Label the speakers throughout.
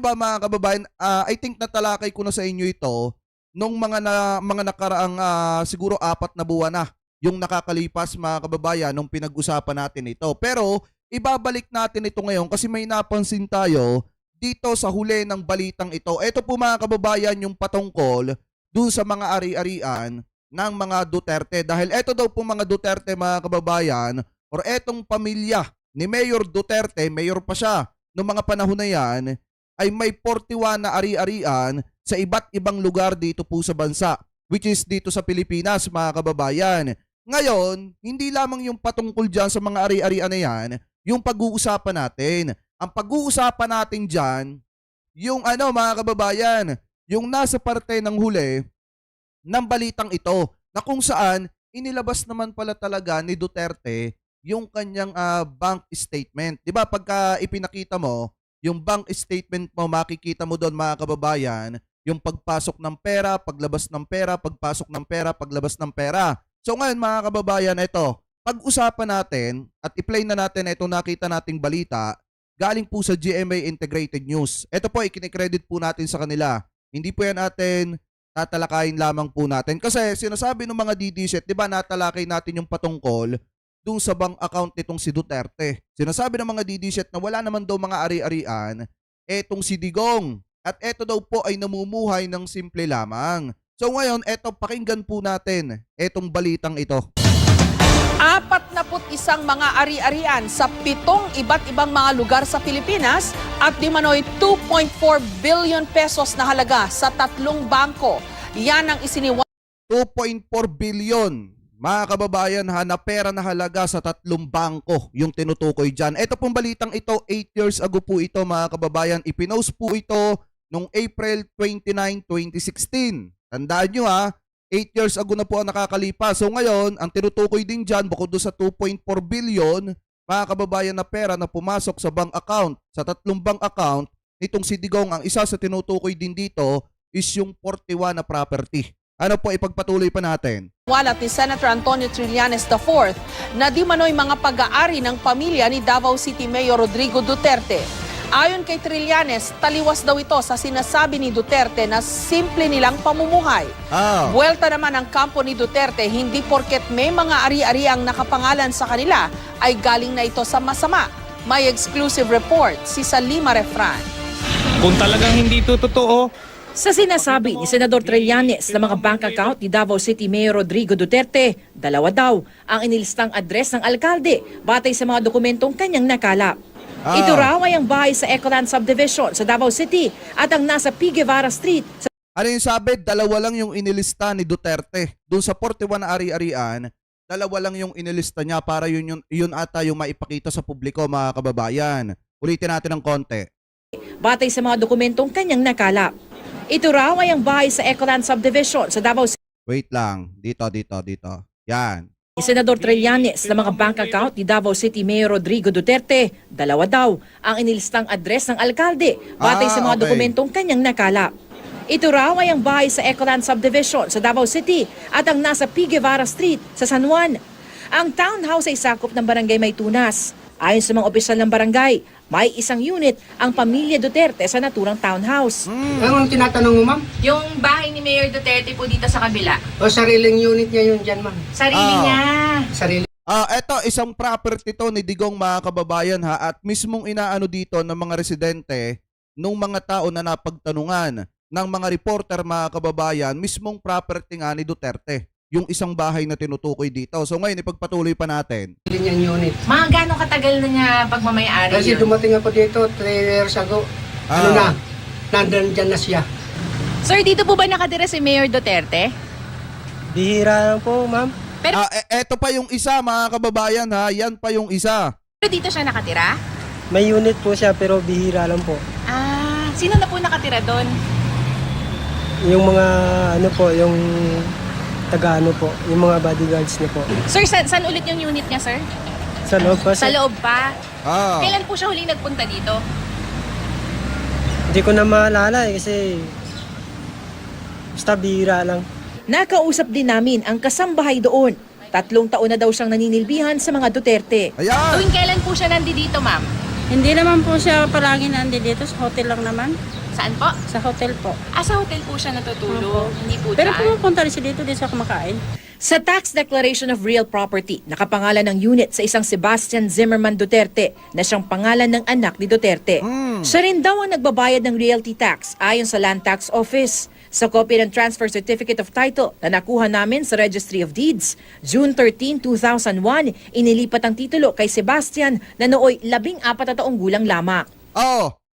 Speaker 1: ba mga kababayan, I think natalakay ko na sa inyo ito nung mga nakaraang siguro 4 na buwan na yung nakakalipas mga kababayan nung pinag-usapan natin ito. Pero ibabalik natin ito ngayon kasi may napansin tayo dito sa huli ng balitang ito. Ito po mga kababayan yung patungkol dun sa mga ari-arian ng mga Duterte. Dahil ito daw po mga Duterte mga kababayan or etong pamilya ni Mayor Duterte, mayor pa siya noong mga panahon na yan, ay may 41 na ari-arian sa iba't ibang lugar dito po sa bansa, which is dito sa Pilipinas mga kababayan. Ngayon, hindi lamang yung patungkol dyan sa mga ari-arian na yan, yung pag-uusapan natin. Ang pag-uusapan natin dyan, yung mga kababayan, yung nasa parte ng huli ng balitang ito, na kung saan inilabas naman pala talaga ni Duterte yung kanyang bank statement. 'Di ba pagka ipinakita mo yung bank statement mo, makikita mo doon mga kababayan, yung pagpasok ng pera, paglabas ng pera, pagpasok ng pera, paglabas ng pera. So ngayon mga kababayan, ito, pag-usapan natin at i-play na natin ito nakita nating balita galing po sa GMA Integrated News. Ito po, ikinikredit po natin sa kanila. Hindi po yan atin tatalakayin lamang po natin. Kasi sinasabi ng mga DDZ, di ba natalakay natin yung patungkol dun sa bank account nitong si Duterte. Sinasabi ng mga DDZ na wala naman daw mga ari-arian etong si Digong. At eto daw po ay namumuhay ng simple lamang. So ngayon, eto pakinggan po natin etong balitang ito.
Speaker 2: 41 mga ari-arian sa 7 iba't ibang mga lugar sa Pilipinas at di manoy 2.4 billion pesos na halaga sa 3 bangko. Yan ang isiniwa
Speaker 1: 2.4 billion mga kababayan na pera na halaga sa 3 bangko yung tinutukoy dyan. Ito pong balitang ito, 8 years ago po ito mga kababayan. Ipinost po ito noong April 29, 2016. Tandaan nyo 8 years ago na po ang nakakalipas. So ngayon, ang tinutukoy din dyan, bukod doon sa 2.4 billion, mga kababayan na pera na pumasok sa bank account, sa 3 bank account, nitong si Digong, ang isa sa tinutukoy din dito is yung 41 na property. Ano po, ipagpatuloy pa natin.
Speaker 2: walat ni Senator Antonio Trillanes IV na di manoy mga pag-aari ng pamilya ni Davao City Mayor Rodrigo Duterte. Ayon kay Trillanes, taliwas daw ito sa sinasabi ni Duterte na simple nilang pamumuhay. Buwelta naman ang kampo ni Duterte, hindi porket may mga ari-ariang nakapangalan sa kanila ay galing na ito sa masama. May exclusive report si Salima Refran.
Speaker 3: Kung talagang hindi ito totoo,
Speaker 4: Sa sinasabi ni Senador Trillanes na mga bank account ni Davao City Mayor Rodrigo Duterte, 2 daw ang inilistang address ng alkalde batay sa mga dokumentong kanyang nakalap. Ito raw ay ang bahay sa Ecoland Subdivision sa Davao City at ang nasa P. Guevara Street.
Speaker 1: Ano yung sabi? 2 lang yung inilista ni Duterte. Doon sa 41 na ari-arian, 2 lang yung inilista niya para yun ata yung maipakita sa publiko mga kababayan. Ulitin natin ng konti.
Speaker 4: Batay sa mga dokumentong kanyang nakalap. Ito raw ay ang bahay sa Ecoland Subdivision sa Davao City.
Speaker 1: Wait lang. Dito. Yan.
Speaker 4: Senador Trillanes na mga bank account ni Davao City Mayor Rodrigo Duterte, 2 daw ang inilistang address ng alkalde batay sa mga dokumentong kanyang nakalap. Ito raw ay ang bahay sa Ecoland Subdivision sa Davao City at ang nasa P. Guevara Street sa San Juan. Ang townhouse ay sakop ng Barangay Maytunas. Ayon sa mga opisyal ng barangay, may 1 unit ang pamilya Duterte sa naturang townhouse.
Speaker 5: Anong tinatanong mo, ma'am?
Speaker 6: Yung bahay ni Mayor Duterte po dito sa kabila.
Speaker 5: O sariling unit niya yun dyan, ma'am.
Speaker 6: Sarili niya.
Speaker 5: Sarili.
Speaker 1: Eto, isang property to ni Digong mga kababayan at mismong inaano dito ng mga residente nung mga tao na napagtanungan ng mga reporter mga kababayan, mismong property nga ni Duterte, yung isang bahay na tinutukoy dito. So ngayon, ipagpatuloy pa natin.
Speaker 5: Sarili niyang unit.
Speaker 6: Mga gano'ng katagal na niya pagmamayari
Speaker 5: Kasi
Speaker 6: yun?
Speaker 5: dumating ako dito 3 years ago. Nandun dyan na siya.
Speaker 6: Sir, dito po ba nakatira si Mayor Duterte?
Speaker 7: Bihira lang po, ma'am.
Speaker 1: Eto pa yung isa mga kababayan yan pa yung isa.
Speaker 6: Pero dito siya nakatira?
Speaker 7: May unit po siya pero bihira lang po.
Speaker 6: Sino na po nakatira doon?
Speaker 7: Yung mga yung taga-ano po, yung mga bodyguards niya po.
Speaker 6: Sir, saan ulit yung unit niya, sir?
Speaker 7: Sa loob pa
Speaker 6: Sa
Speaker 7: siya.
Speaker 6: loob pa?
Speaker 1: Ah.
Speaker 6: Kailan po siya huling nagpunta dito?
Speaker 7: Hindi ko na maalala kasi basta bihira lang.
Speaker 4: Nakausap din namin ang kasambahay doon. 3 taon na daw siyang naninilbihan sa mga Duterte.
Speaker 1: Ayan!
Speaker 6: Tuwing kailan po siya nandito, ma'am?
Speaker 8: Hindi naman po siya palagi nandito, sa hotel lang naman.
Speaker 6: Saan po?
Speaker 8: Sa hotel po.
Speaker 6: Sa hotel po siya natutulog. Hindi po
Speaker 8: Pero
Speaker 6: dyan.
Speaker 8: pumupunta rin siya dito, di siya kumakain.
Speaker 4: Sa tax declaration of real property, nakapangalan ng unit sa isang Sebastian Zimmerman Duterte na siyang pangalan ng anak ni Duterte. Siya rin daw ang nagbabayad ng realty tax ayon sa Land Tax Office. Sa kopya ng Transfer Certificate of Title na nakuha namin sa Registry of Deeds, June 13, 2001, inilipat ang titulo kay Sebastian na nooy 14 na taong gulang lamang.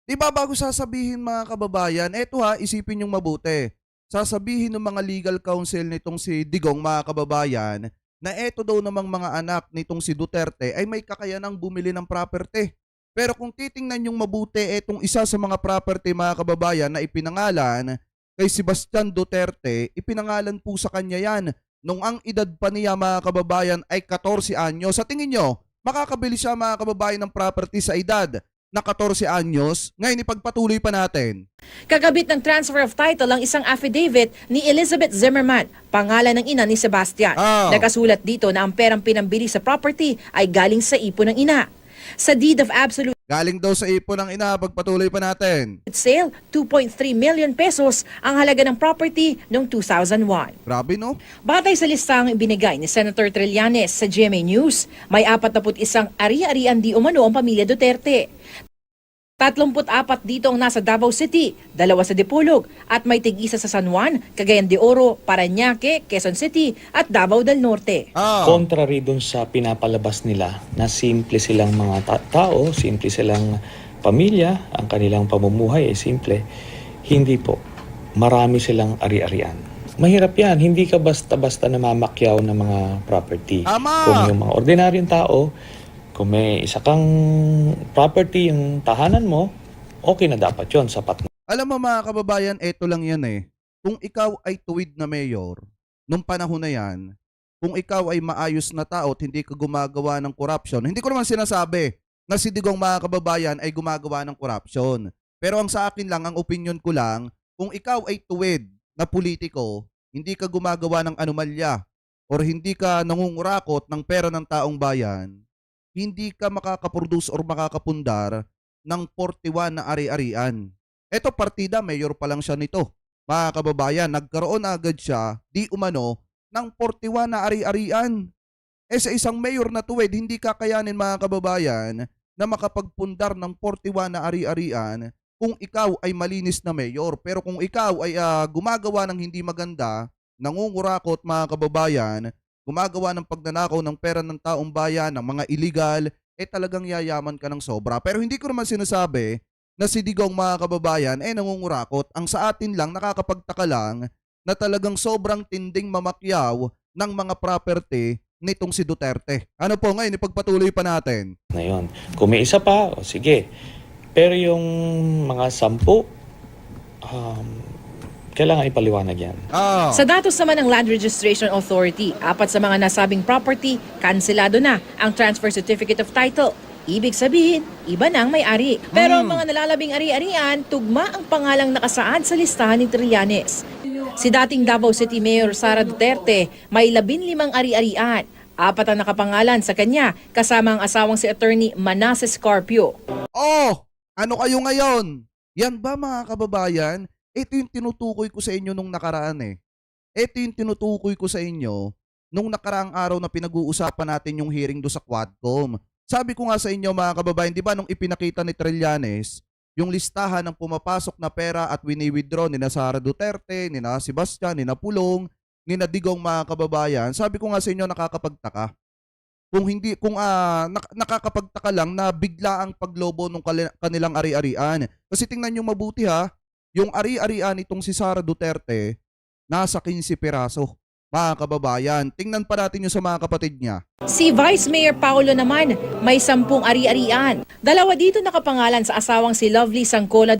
Speaker 1: Di ba bago sasabihin mga kababayan, eto ha, isipin yung mabuti. Sasabihin ng mga legal counsel nitong si Digong mga kababayan na eto daw namang mga anak nitong si Duterte ay may kakayanang bumili ng property. Pero kung titingnan yung mabuti, etong isa sa mga property mga kababayan na ipinangalan kay Sebastian Duterte, ipinangalan po sa kanya yan nung ang edad pa niya mga kababayan ay 14 anyos. Sa tingin nyo, makakabili siya mga kababayan ng property sa edad na 14 anyos? Ngayon ipagpatuloy pa natin.
Speaker 4: Kagabit ng transfer of title ang isang affidavit ni Elizabeth Zimmerman, pangalan ng ina ni Sebastian. Nakasulat dito na ang perang pinambili sa property ay galing sa ipon ng ina. Sa deed of absolute
Speaker 1: Galing daw sa ipon ng ina, pagpatuloy pa natin.
Speaker 4: sale, 2.3 million pesos ang halaga ng property noong 2001.
Speaker 1: Grabe no?
Speaker 4: Batay sa listang ibinigay ni Senator Trillanes sa GMA News, may 41 ari-arian di umano ang pamilya Duterte. 34 dito ang nasa Davao City, 2 sa Dipolog at may tig-isa sa San Juan, Cagayan de Oro, Parañaque, Quezon City at Davao del Norte.
Speaker 3: Contrary dun sa pinapalabas nila na simple silang mga tao, simple silang pamilya, ang kanilang pamumuhay ay simple. Hindi po. Marami silang ari-arian. Mahirap yan. Hindi ka basta-basta namamakyaw ng mga property. Kung yung mga ordinaryong tao, kung may isa kang property yung tahanan mo, okay na dapat yon, sapat na.
Speaker 1: Alam mo mga kababayan, eto lang yan eh. Kung ikaw ay tuwid na mayor, nung panahon na yan, kung ikaw ay maayos na tao at hindi ka gumagawa ng corruption, hindi ko naman sinasabi na si Digong mga kababayan ay gumagawa ng corruption. Pero ang sa akin lang, ang opinion ko lang, kung ikaw ay tuwid na politiko, hindi ka gumagawa ng anomalya or hindi ka nangungurakot ng pera ng taong bayan, hindi ka makakaproduce or makakapundar ng 41 na ari-arian. Eto partida, mayor pa lang siya nito. Mga kababayan, nagkaroon na agad siya, di umano, ng 41 na ari-arian. Sa isang mayor na tuwid, hindi kakayanin mga kababayan na makapagpundar ng 41 na ari-arian kung ikaw ay malinis na mayor. Pero kung ikaw ay gumagawa ng hindi maganda, nangungurakot mga kababayan, gumagawa ng pagnanakaw ng pera ng taong bayan, ng mga illegal, talagang yayaman ka ng sobra. Pero hindi ko naman sinasabi na si Digong mga kababayan nangungurakot. Ang sa atin lang, nakakapagtaka lang na talagang sobrang tinding mamakyaw ng mga property nitong si Duterte. Ano po ngayon, ipagpatuloy pa natin.
Speaker 3: Ngayon, kung may isa pa, sige. Pero yung mga 10, kailangan ipaliwanag yan.
Speaker 4: Sa datos naman ng Land Registration Authority, 4 sa mga nasabing property, kanselado na ang Transfer Certificate of Title. Ibig sabihin, iba na ang may-ari. Pero ang mga nalalabing ari-arian, tugma ang pangalang nakasaad sa listahan ni Trillanes. Si dating Davao City Mayor Sara Duterte, may 15 ari-arian. 4 ang nakapangalan sa kanya, kasama ang asawang si Attorney Manasseh Scarpio.
Speaker 1: Ano kayo ngayon? Yan ba mga kababayan? Ito yung tinutukoy ko sa inyo nung nakaraan eh. Ito yung tinutukoy ko sa inyo nung nakaraang araw na pinag-uusapan natin yung hearing do sa Quadcom. Sabi ko nga sa inyo mga kababayan, di ba nung ipinakita ni Trillanes, yung listahan ng pumapasok na pera at wini-withdraw ni na Sara Duterte, ni na Sebastian, ni na Pulong, ni na Digong mga kababayan, sabi ko nga sa inyo nakakapagtaka. Nakakapagtaka lang na bigla ang paglobo ng kanilang ari-arian. Kasi tingnan nyo mabuti ha, yung ari-arian itong si Sara Duterte, nasa 15 piraso. Mga kababayan, tingnan pa natin yung sa mga kapatid niya.
Speaker 4: Si Vice Mayor Paulo naman, may 10 ari-arian. 2 dito nakapangalan sa asawang si Lovely Sangcola.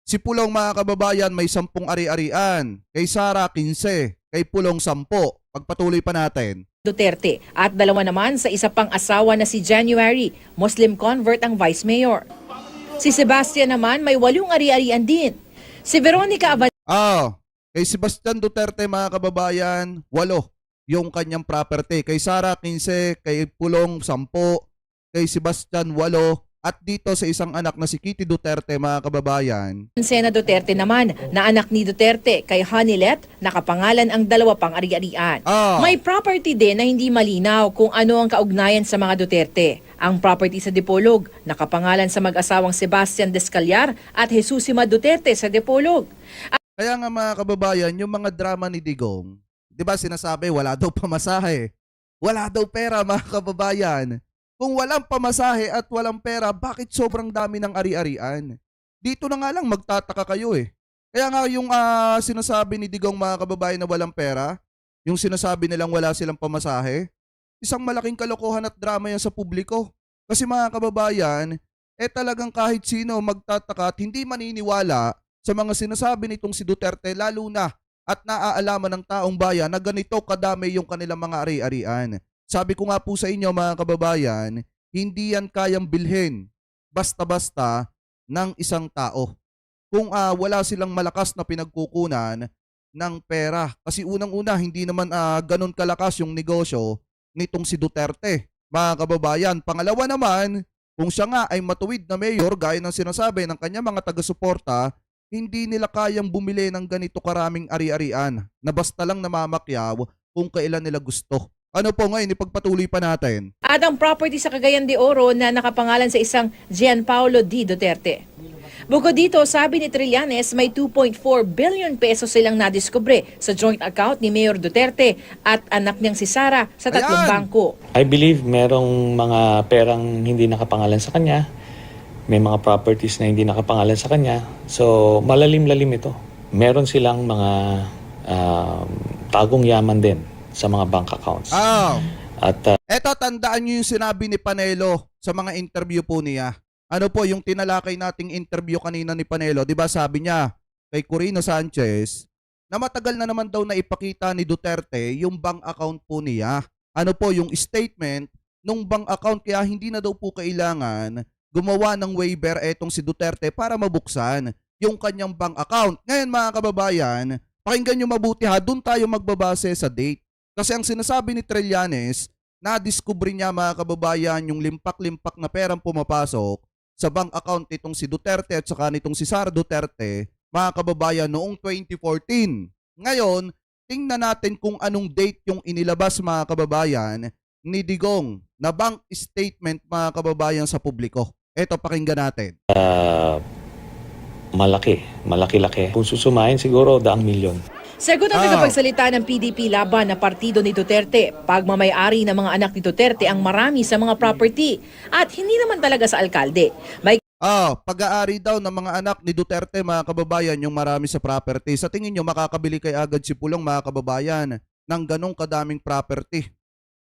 Speaker 1: Si Pulong mga kababayan may 10 ari-arian. Kay Sara 15, kay Pulong 10. Pagpatuloy pa natin.
Speaker 4: Duterte at 2 naman sa isa pang asawa na si January, Muslim convert ang Vice Mayor. Si Sebastian naman may 8 ari-arian din. Si Veronica Abad
Speaker 1: kay Sebastian Duterte mga kababayan, 8 yung kanyang property. Kay Sara 15, kay Pulong 10, kay Sebastian 8, at dito sa isang anak na si Kitty Duterte, mga kababayan.
Speaker 4: Sena Duterte naman, na anak ni Duterte kay Hanilet, nakapangalan ang 2 pang ari-arian. May property din na hindi malinaw kung ano ang kaugnayan sa mga Duterte. Ang property sa Dipolog, nakapangalan sa mag-asawang Sebastian Descallar at Jesusima Duterte sa Dipolog.
Speaker 1: Kaya nga mga kababayan, yung mga drama ni Digong, di ba sinasabi wala daw pamasahe, wala daw pera, mga kababayan. Kung walang pamasahe at walang pera, bakit sobrang dami ng ari-arian? Dito na nga lang magtataka kayo eh. Kaya nga yung sinasabi ni Digong, mga kababayan, na walang pera, yung sinasabi nilang wala silang pamasahe, isang malaking kalokohan at drama yan sa publiko. Kasi mga kababayan, talagang kahit sino magtataka at hindi maniniwala sa mga sinasabi nitong si Duterte, lalo na at naaalaman ng taong bayan na ganito kadami yung kanilang mga ari-arian. Sabi ko nga po sa inyo, mga kababayan, hindi yan kayang bilhin basta-basta ng isang tao. Kung wala silang malakas na pinagkukunan ng pera. Kasi unang-una, hindi naman ganun kalakas yung negosyo nitong si Duterte, mga kababayan. Pangalawa naman, kung siya nga ay matuwid na mayor, gaya ng sinasabi ng kanya mga taga-suporta, hindi nila kayang bumili ng ganito karaming ari-arian na basta lang namamakyaw kung kailan nila gusto. Ano po ngayon, ipagpatuloy pa natin.
Speaker 4: At ang property sa Cagayan de Oro na nakapangalan sa isang Gianpaolo D. Duterte. Bukod dito, sabi ni Trillanes, may 2.4 billion pesos silang nadiskubre sa joint account ni Mayor Duterte at anak niyang si Sara sa 3 bangko.
Speaker 3: I believe merong mga perang hindi nakapangalan sa kanya. May mga properties na hindi nakapangalan sa kanya. So, malalim-lalim ito. Meron silang mga tagong yaman din sa mga bank accounts. At
Speaker 1: eto, tandaan nyo yung sinabi ni Panelo sa mga interview po niya. Ano po yung tinalakay nating interview kanina ni Panelo? Diba sabi niya kay Corino Sanchez na matagal na naman daw na ipakita ni Duterte yung bank account po niya. Ano po yung statement nung bank account, kaya hindi na daw po kailangan gumawa ng waiver etong si Duterte para mabuksan yung kanyang bank account. Ngayon mga kababayan, pakinggan nyo mabuti ha, doon tayo magbabase sa date. Kasi ang sinasabi ni Trillanes, na-discover niya mga kababayan yung limpak-limpak na perang pumapasok sa bank account nitong si Duterte at saka nitong si Sara Duterte, mga kababayan, noong 2014. Ngayon, tingnan natin kung anong date yung inilabas mga kababayan ni Digong na bank statement mga kababayan sa publiko. Eto, pakinggan natin.
Speaker 3: malaki-laki. Kung susumahin siguro 100 milyon.
Speaker 4: Sagot ang tagapagsalita ng PDP laban na partido ni Duterte, pagmamayari ng mga anak ni Duterte ang marami sa mga property at hindi naman talaga sa alkalde. May
Speaker 1: Pag-aari daw ng mga anak ni Duterte, mga kababayan, yung marami sa property. Sa tingin nyo, makakabili kay agad si Pulong, mga kababayan, ng ganong kadaming property?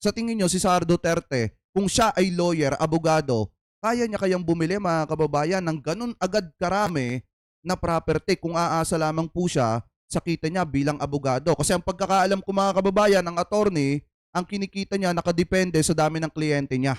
Speaker 1: Sa tingin nyo, si Sara Duterte, kung siya ay lawyer, abogado, kaya niya kayang bumili, mga kababayan, ng ganon agad karami na property kung aasa lamang po siya sa kita niya bilang abogado? Kasi ang pagkakaalam ko mga kababayan, ang attorney, ang kinikita niya nakadepende sa dami ng kliyente niya.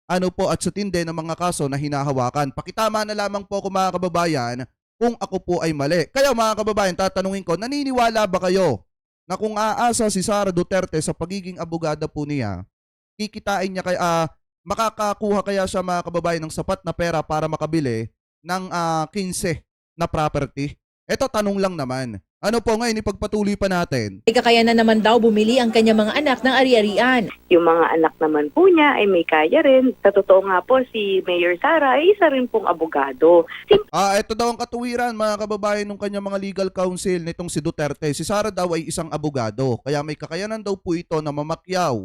Speaker 1: Ano po, at sa tindi ng mga kaso na hinahawakan. Pakitama na lamang po ako mga kababayan kung ako po ay mali. Kaya mga kababayan, tatanungin ko, naniniwala ba kayo na kung aasa si Sara Duterte sa pagiging abogada po niya, kikitain niya makakakuha kaya siya mga kababayan ng sapat na pera para makabili ng 15 na property? Ito, tanong lang naman. Ano po ngayon, ipagpatuloy pa natin.
Speaker 4: kakayanan naman daw bumili ang kanyang mga anak ng ari-arian.
Speaker 9: Yung mga anak naman po niya ay may kaya rin. Sa totoo nga po, si Mayor Sara ay isa rin pong abogado.
Speaker 1: Ito daw ang katuwiran mga kababayan ng kanyang mga legal counsel nitong si Duterte. Si Sara daw ay isang abogado. Kaya may kakayanan daw po ito na mamakyaw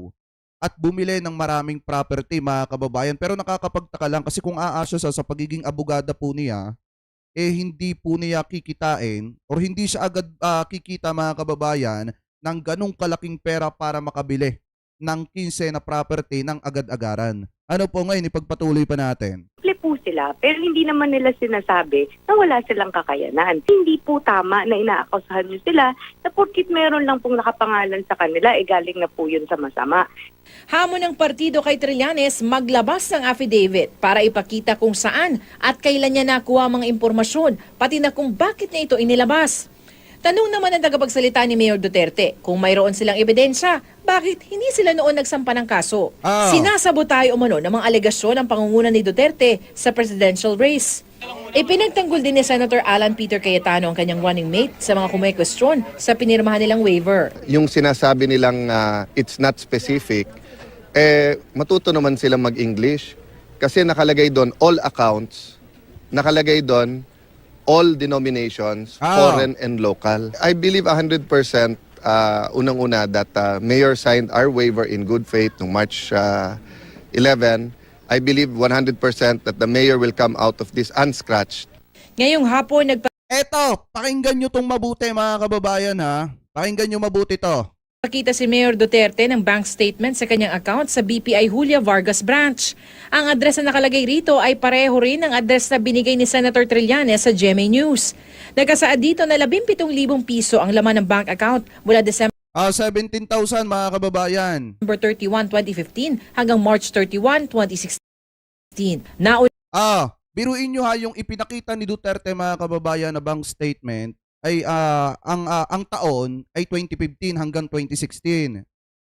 Speaker 1: at bumili ng maraming property mga kababayan. Pero nakakapagtaka lang kasi kung aasa siya sa pagiging abogada po niya, hindi po niya kikitain or hindi siya agad kikita mga kababayan ng ganong kalaking pera para makabili ng 15 na property ng agad-agaran. Ano po ngayon, ipagpatuloy pa natin.
Speaker 9: Simple po sila, pero hindi naman nila sinasabi na wala silang kakayanan. Hindi po tama na inaakusahan nyo sila na porkit meron lang pong nakapangalan sa kanila, galing na po yun sa masama.
Speaker 4: Hamon ng partido kay Trillanes maglabas ng affidavit para ipakita kung saan at kailan niya nakuha mga impormasyon, pati na kung bakit niya ito inilabas. Tanong naman ang tagapagsalita ni Mayor Duterte, kung mayroon silang ebidensya, bakit hindi sila noon nagsampa ng kaso? Sinasabotay umano ng mga alegasyon ang pangunguna ni Duterte sa presidential race. Ipinagtanggol din ni Senator Alan Peter Cayetano ang kanyang running mate sa mga kumekwestiyon sa pinirmahan nilang waiver.
Speaker 10: Yung sinasabi nilang it's not specific, matuto naman silang mag-English kasi nakalagay doon all accounts, nakalagay doon all denominations, foreign and local. I believe 100% unang-una that Mayor signed our waiver in good faith noong March 11. I believe 100% that the Mayor will come out of this unscratched.
Speaker 4: Ngayong hapon,
Speaker 1: Eto, pakinggan nyo tong mabuti mga kababayan ha. Pakinggan nyo mabuti to.
Speaker 4: Pakita si Mayor Duterte ng bank statement sa kanyang account sa BPI Julia Vargas branch. Ang address na nakalagay rito ay pareho rin ng address na binigay ni Senator Trillanes sa GMA News. Nagkasaad dito na 17,000 piso ang laman ng bank account mula December
Speaker 1: 17,000 mga kababayan.
Speaker 4: 31, 2015 hanggang March 31, 2016.
Speaker 1: Biruin nyo ha, yung ipinakita ni Duterte mga kababayan na bank statement ay ang taon ay 2015 hanggang 2016.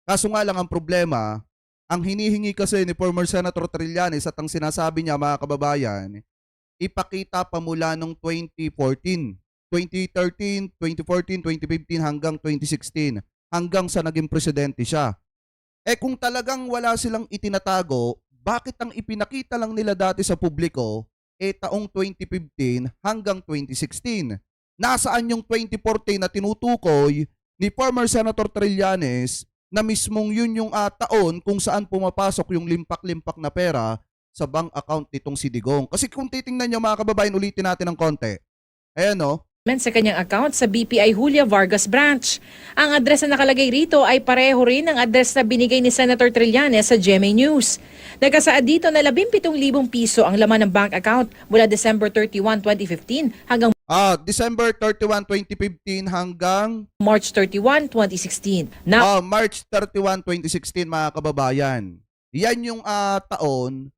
Speaker 1: Kaso nga lang ang problema, ang hinihingi kasi ni former Senator Trillanes at ang sinasabi niya mga kababayan, ipakita pa mula nung 2014, 2013, 2014, 2015 hanggang 2016 hanggang sa naging presidente siya. Kung talagang wala silang itinatago, bakit ang ipinakita lang nila dati sa publiko taong 2015 hanggang 2016? Nasaan yung 2014 na tinutukoy ni former Senator Trillanes na mismong yun yung taon kung saan pumapasok yung limpak-limpak na pera sa bank account nitong si Digong? Kasi kung titingnan nyo mga kababayan, ulitin natin ng konti. Ayan no?
Speaker 4: Sa kanyang account sa BPI Julia Vargas branch. Ang address na nakalagay rito ay pareho rin ng address na binigay ni Senator Trillanes sa GMA News. Nagkasaad dito na 17,000 piso ang laman ng bank account mula December 31, 2015 hanggang
Speaker 1: December 31, 2015 hanggang
Speaker 4: March 31, 2016.
Speaker 1: March 31, 2016 mga kababayan. Yan yung taon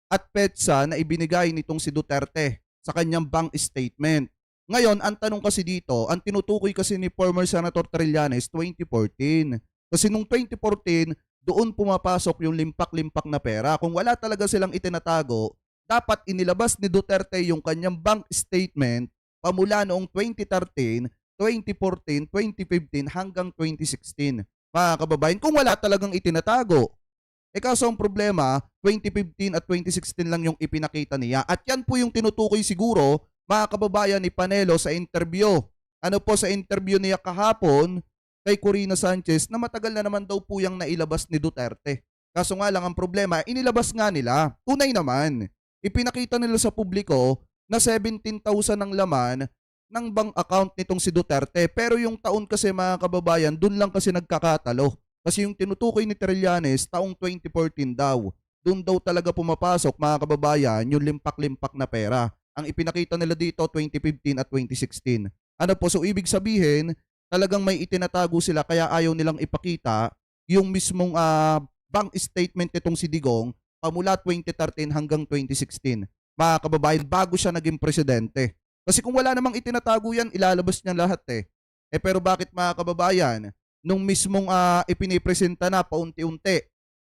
Speaker 1: at petsa na ibinigay nitong si Duterte sa kanyang bank statement. Ngayon, ang tanong kasi dito, ang tinutukoy kasi ni former Senator Trillanes 2014. Kasi nung 2014, doon pumapasok yung limpak-limpak na pera. Kung wala talaga silang itinatago, dapat inilabas ni Duterte yung kanyang bank statement pamula noong 2013, 2014, 2015 hanggang 2016. Mga kababayan, kung wala talagang itinatago. Kaso ang problema, 2015 at 2016 lang yung ipinakita niya. At yan po yung tinutukoy siguro, mga kababayan, ni Panelo sa interview. Sa interview niya kahapon kay Corina Sanchez na matagal na naman daw po yung nailabas ni Duterte. Kaso nga lang ang problema, inilabas nga nila. Tunay naman. Ipinakita nila sa publiko na 17,000 ang laman ng bank account nitong si Duterte. Pero yung taon kasi mga kababayan, dun lang kasi nagkakatalo. Kasi yung tinutukoy ni Trillanes, taong 2014 daw. Dun daw talaga pumapasok mga kababayan yung limpak-limpak na pera. Ang ipinakita nila dito 2015 at 2016. So ibig sabihin, talagang may itinatago sila kaya ayaw nilang ipakita yung mismong bank statement nitong si Digong pamula 2013 hanggang 2016. Mga kababayan, bago siya naging presidente. Kasi kung wala namang itinatago yan, ilalabas niya lahat pero bakit mga kababayan, nung mismong ipinipresenta na paunti-unti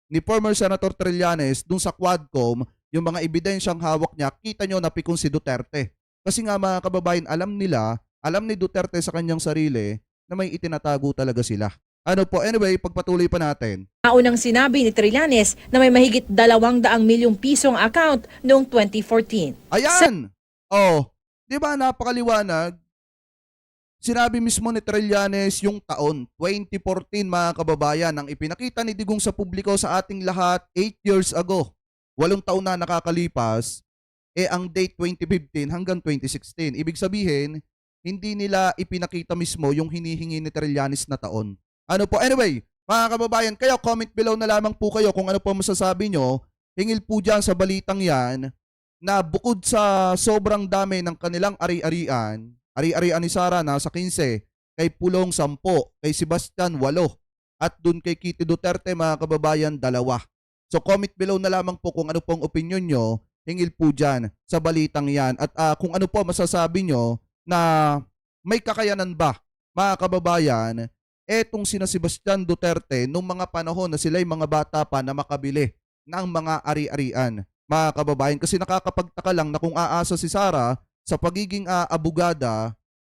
Speaker 1: ni former Senator Trillanes dun sa Quadcom, yung mga ebidensyang hawak niya, kita nyo napikon si Duterte. Kasi nga mga kababayan, alam ni Duterte sa kanyang sarili na may itinatago talaga sila. Anyway, pagpatuloy pa natin.
Speaker 4: Naunang sinabi ni Trillanes na may mahigit 200 milyong pisong account noong 2014.
Speaker 1: Ayan! Di ba napakaliwanag? Sinabi mismo ni Trillanes yung taon, 2014 mga kababayan, ang ipinakita ni Digong sa publiko sa ating lahat 8 years ago. 8 taon na nakakalipas, ang date 2015 hanggang 2016. Ibig sabihin, hindi nila ipinakita mismo yung hinihingi ni Trillanes na taon. Anyway, mga kababayan, kayo comment below na lamang po kayo kung ano po masasabi nyo. Hingil po dyan sa balitang yan na bukod sa sobrang dami ng kanilang ari-arian ni Sara na sa 15, kay Pulong 10, kay Sebastian 8, at dun kay Kitty Duterte mga kababayan 2. So comment below na lamang po kung ano pong opinion nyo, hingil po dyan sa balitang yan. At kung ano po masasabi nyo na may kakayanan ba mga kababayan, etong sina Sebastian Duterte nung mga panahon na sila'y mga bata pa na makabili ng mga ari-arian, mga kababayan. Kasi nakakapagtaka lang na kung aasa si Sara sa pagiging abogada,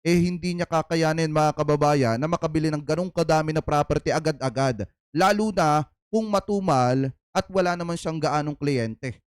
Speaker 1: hindi niya kakayanin, mga kababayan, na makabili ng ganong kadami na property agad-agad. Lalo na kung matumal at wala naman siyang gaanong kliyente.